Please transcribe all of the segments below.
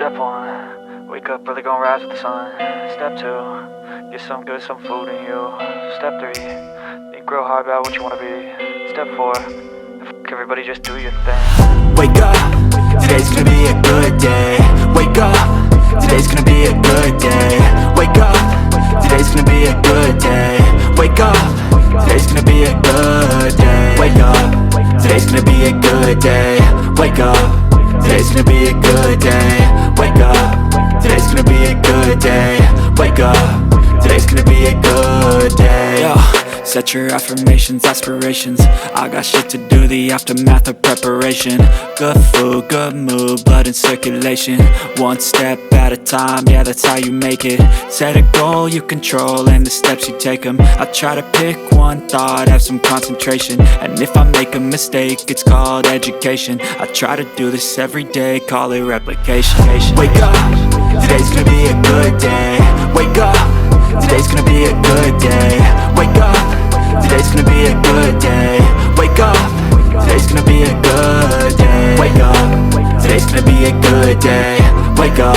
Step 1, wake up early, gonna rise with the sun. Step 2, get some good, some food in you. Step 3, think real hard about what you wanna be. Step 4, everybody just do your thing. Wake up, today's gonna be a good day. Wake up, today's gonna be a good day. Wake up, today's gonna be a good day. Wake up, today's gonna be a good day. Wake up, today's gonna be a good day. Wake up, today's gonna be a good day. Wake up, today's gonna be a good day. Wake up, today's gonna be a good day. Yo, set your affirmations, aspirations. I got shit to do, the aftermath of preparation. Good food, good mood, blood in circulation. One step at a time, yeah, that's how you make it. Set a goal you control and the steps you take them. I try to pick one thought, have some concentration. And if I make a mistake, it's called education. I try to do this every day, call it replication. Wake up, today's gonna be a good day. Wake up, today's gonna be a good day. Wake up, today's gonna be a good day. Wake up, today's gonna be a good day. Wake up, today's gonna be a good day. Wake up,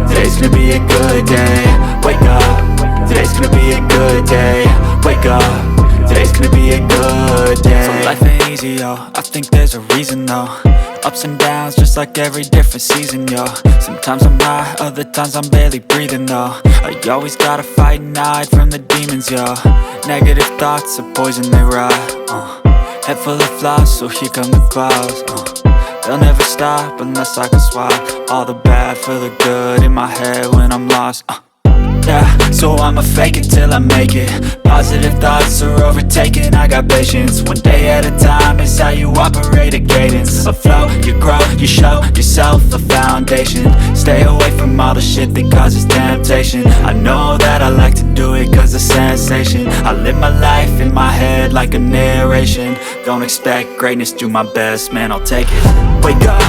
today's gonna be a good day. Wake up, today's gonna be a good day. Wake up, today's gonna be a good day. So life ain't easy, yo, I think there's a reason though. Ups and downs, just like every different season, yo. Sometimes I'm high, other times I'm barely breathing, though. I always gotta fight and hide from the demons, yo. Negative thoughts are poison, they rot. Head full of flies, so here come the clouds. They'll never stop unless I can swap all the bad for the good in my head when I'm lost. Yeah, so I'ma fake it till I make it. Positive thoughts are overtaken, I got patience. One day at a time is how you operate a cadence. A flow, you grow, you show yourself a foundation. Stay away from all the shit that causes temptation. I know that I like to do it cause it's sensation. I live my life in my head like a narration. Don't expect greatness, do my best, man, I'll take it. Wake up,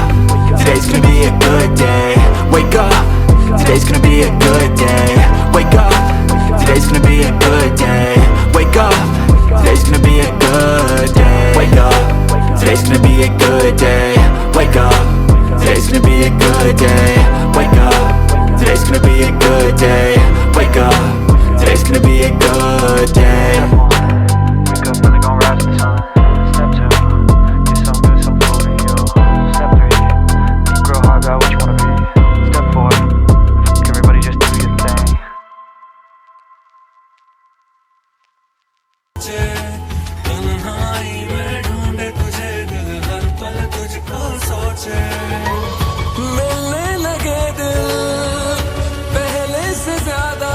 today's gonna be a good day. Wake up, today's gonna be a good day. Wake up, today's gonna be a good day. Wake up, today's gonna be a good day. Wake up, today's gonna be a good day. Wake up, today's gonna be a good day. Wake up, today's gonna be a good day. Wake up, today's gonna be a good day. Wake up early, gonna rise with the sun. Step 2, get some good, some food in you. Step 3, think real hard about what you wanna be. Step 4, everybody just do your thing. मिलने लगे दिल पहले से ज्यादा